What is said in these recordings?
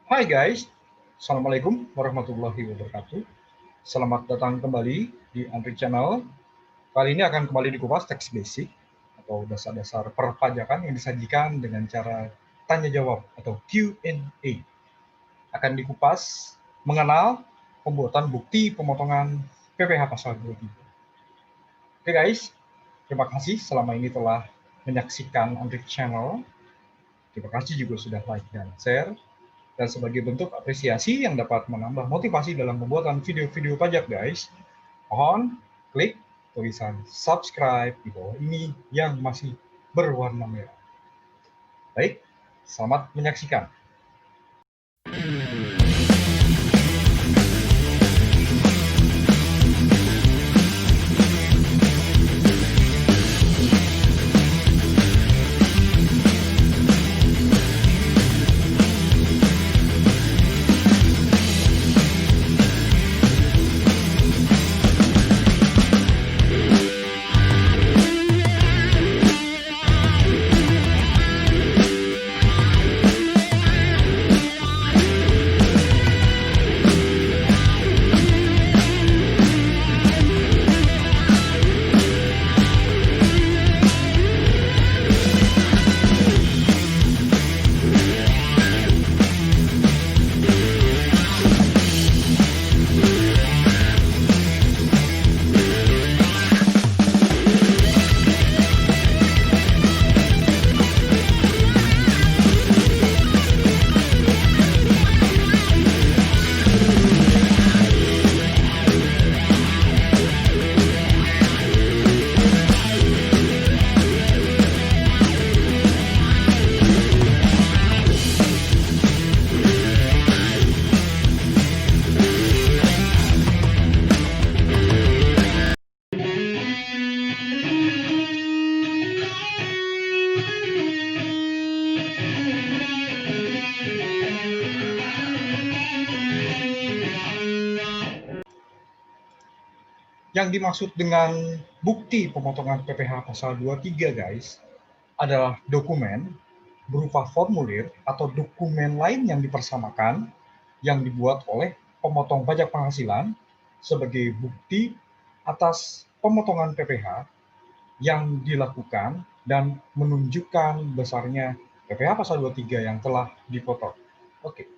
Hai guys, Assalamualaikum warahmatullahi wabarakatuh. Selamat datang kembali di Andri Channel. Kali ini akan kembali dikupas teks basic atau dasar-dasar perpajakan yang disajikan dengan cara tanya jawab atau Q&A. Akan dikupas mengenal pembuatan bukti pemotongan PPh pasal 23. Oke guys, terima kasih selama ini telah menyaksikan Andri Channel. Terima kasih juga sudah like dan share. Dan sebagai bentuk apresiasi yang dapat menambah motivasi dalam pembuatan video-video pajak guys, mohon klik tulisan subscribe di bawah ini yang masih berwarna merah. Baik, selamat menyaksikan. Yang dimaksud dengan bukti pemotongan PPh pasal 23 guys, adalah dokumen berupa formulir atau dokumen lain yang dipersamakan yang dibuat oleh pemotong pajak penghasilan sebagai bukti atas pemotongan PPh yang dilakukan dan menunjukkan besarnya PPh pasal 23 yang telah dipotong. Oke.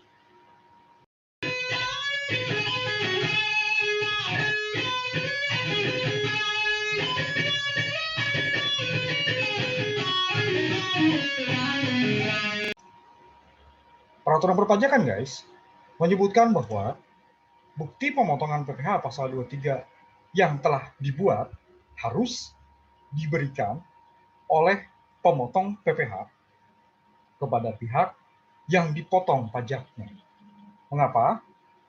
Peraturan perpajakan guys menyebutkan bahwa bukti pemotongan PPh pasal 23 yang telah dibuat harus diberikan oleh pemotong PPh kepada pihak yang dipotong pajaknya. Mengapa?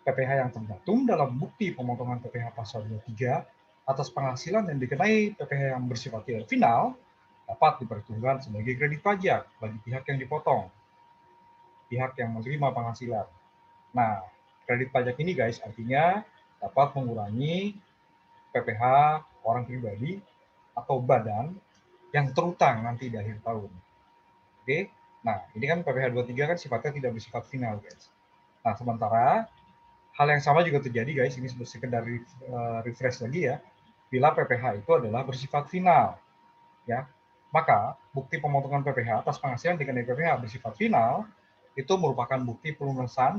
PPh yang tercantum dalam bukti pemotongan PPh pasal 23 atas penghasilan yang dikenai PPh yang bersifat tidak final dapat diperhitungkan sebagai kredit pajak bagi pihak yang dipotong, pihak yang menerima penghasilan. Nah, kredit pajak ini guys artinya dapat mengurangi PPh orang pribadi atau badan yang terutang nanti di akhir tahun. Oke, nah ini kan PPh 23 kan sifatnya tidak bersifat final guys. Nah, sementara hal yang sama juga terjadi guys, ini sekedar refresh lagi ya. Bila PPh itu adalah bersifat final, ya, maka bukti pemotongan PPh atas penghasilan dikenai PPh bersifat final itu merupakan bukti pelunasan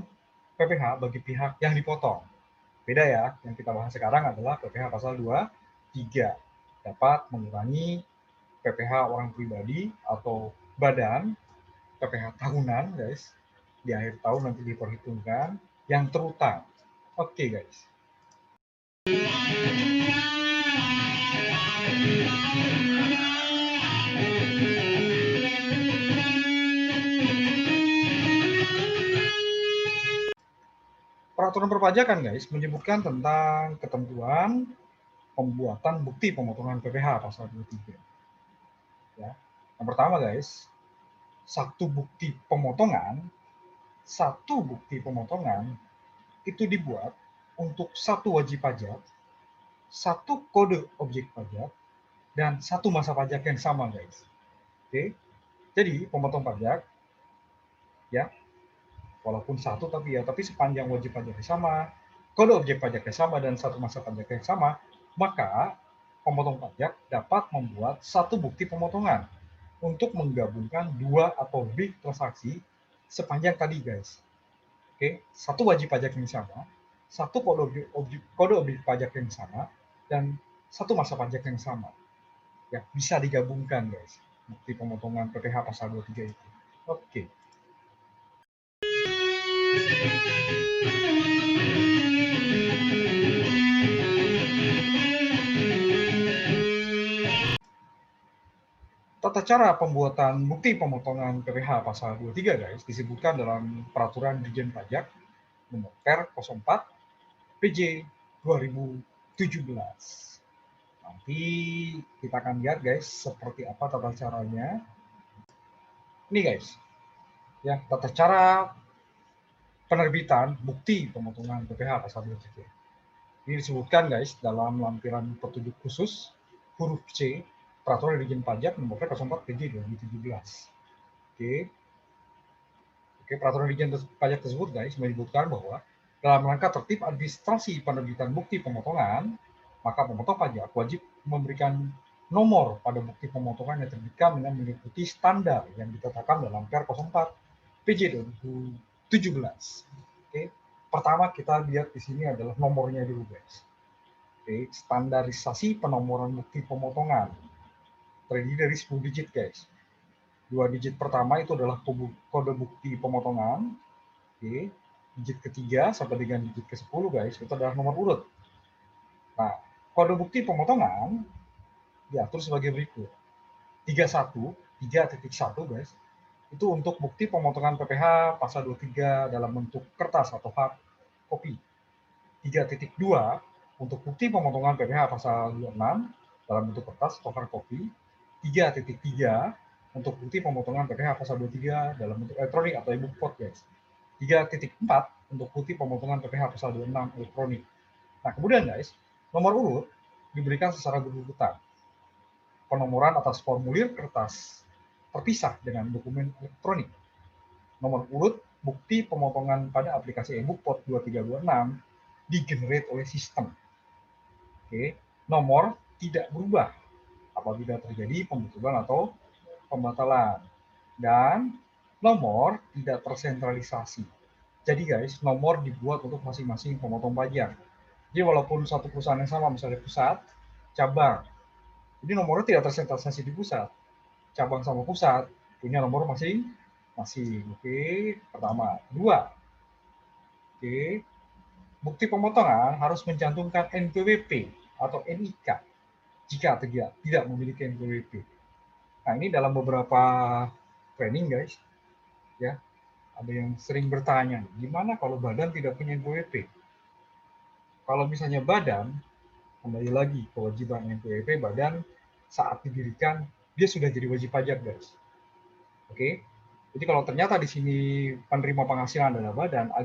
PPh bagi pihak yang dipotong. Beda ya, yang kita bahas sekarang adalah PPh pasal 23 dapat mengurangi PPh orang pribadi atau badan, PPh tahunan guys, di akhir tahun nanti diperhitungkan yang terutang. Oke guys. Peraturan perpajakan guys menyebutkan tentang ketentuan pembuatan bukti pemotongan PPh pasal 23. Ya. Yang pertama guys, satu bukti pemotongan itu dibuat untuk satu wajib pajak, satu kode objek pajak, dan satu masa pajak yang sama guys. Oke. Jadi pemotong pajak ya walaupun satu tapi sepanjang wajib pajaknya sama, kode objek pajaknya sama, dan satu masa pajaknya sama, maka pemotong pajak dapat membuat satu bukti pemotongan untuk menggabungkan dua atau lebih transaksi sepanjang tadi, guys. Oke, satu wajib pajak yang sama, satu kode objek pajak yang sama, dan satu masa pajak yang sama. Ya, bisa digabungkan, guys, bukti pemotongan PPh pasal 23 itu. Oke. Tata cara pembuatan bukti pemotongan PPh pasal 23, guys, disebutkan dalam Peraturan Dirjen Pajak Nomor Per 04 PJ 2017. Nanti kita akan lihat, guys, seperti apa tata caranya. Ini, guys, ya, tata cara penerbitan bukti pemotongan PPh pasal 23. Ini disebutkan, guys, dalam lampiran petunjuk khusus huruf C Peraturan Dirjen Pajak Nomor 04 PJ 2017. Oke, Peraturan Dirjen Pajak tersebut, guys, menyebutkan bahwa dalam rangka tertib administrasi penerbitan bukti pemotongan, maka pemotong pajak wajib memberikan nomor pada bukti pemotongan yang terbitkan dengan mengikuti standar yang ditetapkan dalam Per 04 PJ 2017. Oke, pertama kita lihat di sini adalah nomornya dulu, guys. Oke, standarisasi penomoran bukti pemotongan terdiri dari 10 digit, guys. 2 digit pertama itu adalah kode bukti pemotongan. Oke, digit ketiga sampai dengan digit ke-10, guys, itu adalah nomor urut. Nah, kode bukti pemotongan diatur sebagai berikut. 3.1, guys, itu untuk bukti pemotongan PPh pasal 23 dalam bentuk kertas atau hard copy. 3.2 untuk bukti pemotongan PPh pasal 26 dalam bentuk kertas atau hard copy. 3.3 untuk bukti pemotongan PPh pasal 23 dalam bentuk elektronik atau e-book code, guys. 3.4 untuk bukti pemotongan PPh pasal 26 elektronik. Nah, kemudian, guys, nomor urut diberikan secara berurutan. Penomoran atas formulir kertas terpisah dengan dokumen elektronik. Nomor urut bukti pemotongan pada aplikasi e-book Code 2326 digenerate oleh sistem. Oke, nomor tidak berubah apabila terjadi pembetulan atau pembatalan, dan nomor tidak tersentralisasi. Jadi, guys, nomor dibuat untuk masing-masing pemotong pajak. Jadi walaupun satu perusahaan yang sama, misalnya pusat, cabang, jadi nomornya tidak tersentralisasi di pusat. Cabang sama pusat punya nomor masing-masing. Oke, pertama. 2. Oke, bukti pemotongan harus mencantumkan NPWP atau NIK jika tidak memiliki NPWP. Nah, ini dalam beberapa training, guys, ya, ada yang sering bertanya, gimana kalau badan tidak punya NPWP? Kalau misalnya badan, kembali lagi kewajiban NPWP badan saat didirikan, dia sudah jadi wajib pajak, guys. Oke, jadi kalau ternyata di sini penerima penghasilan adalah badan,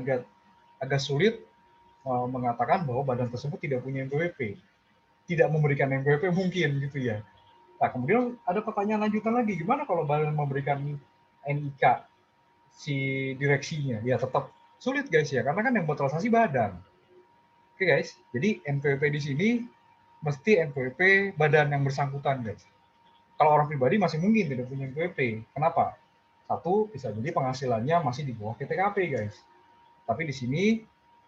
agak sulit mengatakan bahwa badan tersebut tidak punya NPWP, tidak memberikan NPWP mungkin, gitu ya. Nah, kemudian ada pertanyaan lanjutan lagi, gimana kalau badan memberikan NIK si direksinya? Ya tetap sulit, guys, ya, karena kan yang buat transaksi badan. Oke, guys, jadi NPWP di sini mesti NPWP badan yang bersangkutan, guys. Kalau orang pribadi masih mungkin tidak punya NPWP. Kenapa? Satu, bisa jadi penghasilannya masih di bawah PTKP, guys. Tapi di sini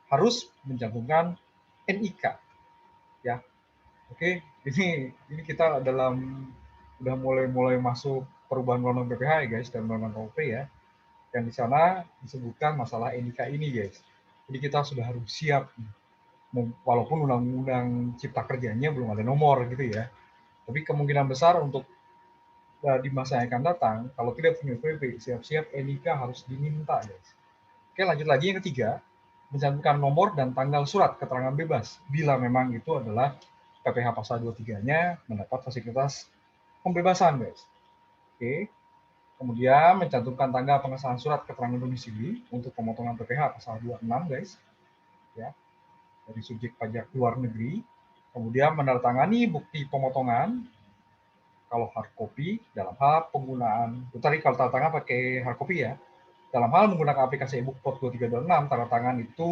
harus mencantumkan NIK, ya. Oke, ini kita udah mulai masuk perubahan undang-undang PPh, ya, guys, dan undang-undang KUP, ya. Dan di sana disebutkan masalah NIK ini, guys. Jadi kita sudah harus siap, walaupun undang-undang cipta kerjanya belum ada nomor, gitu ya. Tapi kemungkinan besar untuk di masa yang akan datang, kalau tidak punya NPWP, siap-siap NIK harus diminta, guys. Oke, lanjut lagi yang ketiga, mencantumkan nomor dan tanggal surat keterangan bebas, bila memang itu adalah PPh pasal 23-nya mendapat fasilitas pembebasan, guys. Oke, kemudian mencantumkan tanggal pengesahan surat keterangan domisili untuk pemotongan PPh pasal 26, guys, ya, dari subjek pajak luar negeri. Kemudian menandatangani bukti pemotongan kalau hard copy dalam hal penggunaan, tadi kalau tanda tangan pakai hard copy, ya, Dalam hal menggunakan aplikasi e-book 2326, tanda tangan itu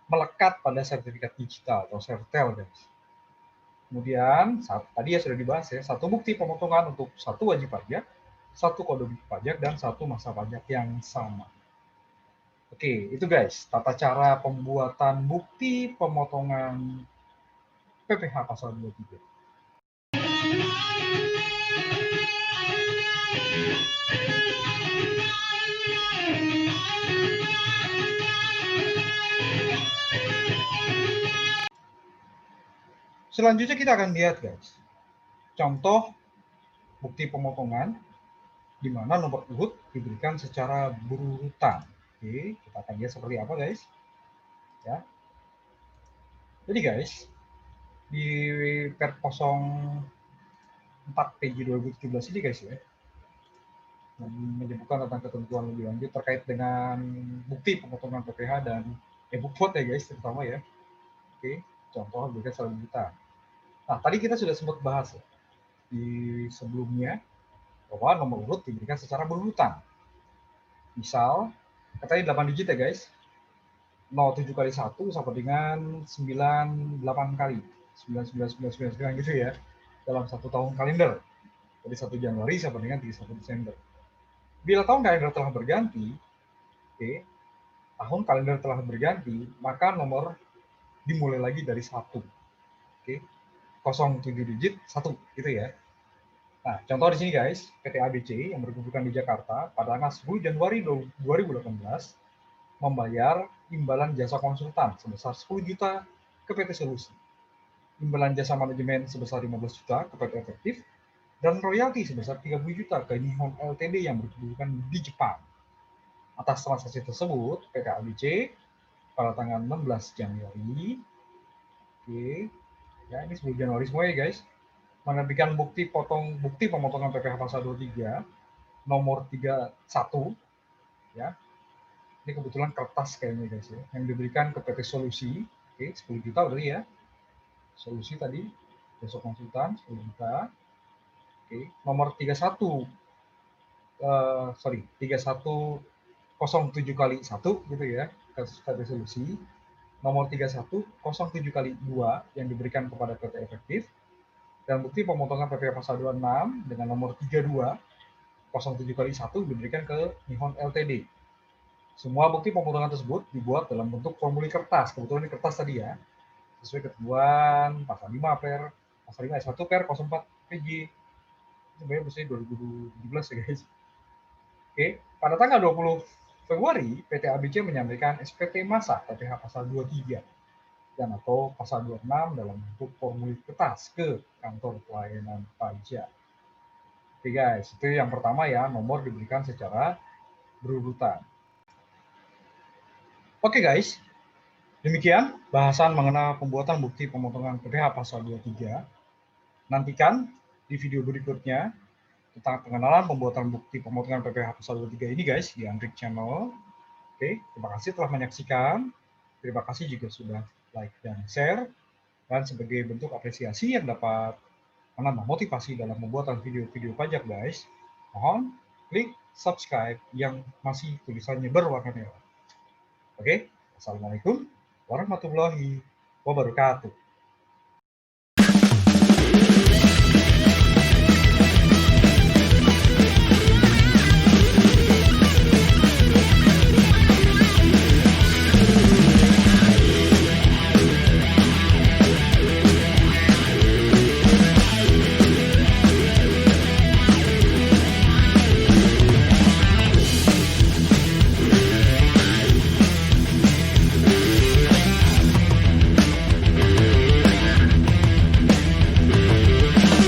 melekat pada sertifikat digital atau sertel, guys. Kemudian, tadi ya sudah dibahas ya, satu bukti pemotongan untuk satu wajib pajak, satu kode pajak, dan satu masa pajak yang sama. Oke, itu guys, tata cara pembuatan bukti pemotongan PPh pasal 23. Selanjutnya kita akan lihat guys, contoh bukti pemotongan di mana nomor urut diberikan secara berurutan. Oke, kita akan lihat seperti apa guys. Ya. Jadi guys, di Per 04 PJ 2017 ini guys ya, menyebutkan tentang ketentuan lebih lanjut terkait dengan bukti pemotongan PPh dan e-book ya guys, terutama ya. Oke, contoh berikan secara berurutan. Nah, tadi kita sudah sempat bahas ya, di sebelumnya bahwa nomor urut diberikan secara berurutan. Misal, katanya 8 digit ya guys, 07 kali 1 sama dengan 98 kali, 99999 gitu ya, dalam satu tahun kalender. Dari 1 Januari sama dengan 31 Desember. Bila tahun kalender telah berganti, oke, tahun kalender telah berganti, maka nomor dimulai lagi dari 1. Oke, 07 digit 1 gitu ya. Nah, contoh di sini guys, PT ABC yang berkedudukan di Jakarta pada tanggal 10 Januari 2018 membayar imbalan jasa konsultan sebesar 10 juta ke PT Solusi, imbalan jasa manajemen sebesar 15 juta ke PT Efektif, dan royalti sebesar 30 juta ke Nihon Ltd yang berkedudukan di Jepang. Atas transaksi tersebut, PT ABC pada tanggal 16 Januari, oke, ya ini 10 Januari semua ya guys, menerbitkan bukti pemotongan PPh pasal 23 nomor 31 ya. Ini kebetulan kertas kayaknya guys ya, yang diberikan ke PT Solusi, oke, 10 juta berarti ya. Solusi tadi, jasa konsultan 10 juta. Oke, nomor 31 3107 kali 1 gitu ya, kasus PT Solusi. Nomor 3107 kali 2 yang diberikan kepada PT Efektif, dan bukti pemotongan PPh pasal 26 dengan nomor 3207 kali 1 diberikan ke Nihon Ltd. Semua bukti pemotongan tersebut dibuat dalam bentuk formulir kertas. Kebetulan ini kertas tadi ya, sesuai ketentuan pasal 5 per pasal 5 S1 per 04 PJ. Sebenarnya bersih 2017 ya guys. Oke, pada tanggal 20 Februari, PT ABC menyampaikan SPT masa PPh pasal 23 dan atau pasal 26 dalam bentuk formulir kertas ke kantor pelayanan pajak. Oke guys, itu yang pertama ya, nomor diberikan secara berurutan. Oke guys, demikian bahasan mengenai pembuatan bukti pemotongan PPh pasal 23. Nantikan di video berikutnya tentang pengenalan pembuatan bukti pemotongan PPh pasal 23 ini guys di Andrik Channel. Oke, terima kasih telah menyaksikan. Terima kasih juga sudah like dan share. Dan sebagai bentuk apresiasi yang dapat menambah motivasi dalam pembuatan video-video pajak guys, mohon klik subscribe yang masih tulisannya berwarna merah. Oke, Assalamualaikum warahmatullahi wabarakatuh.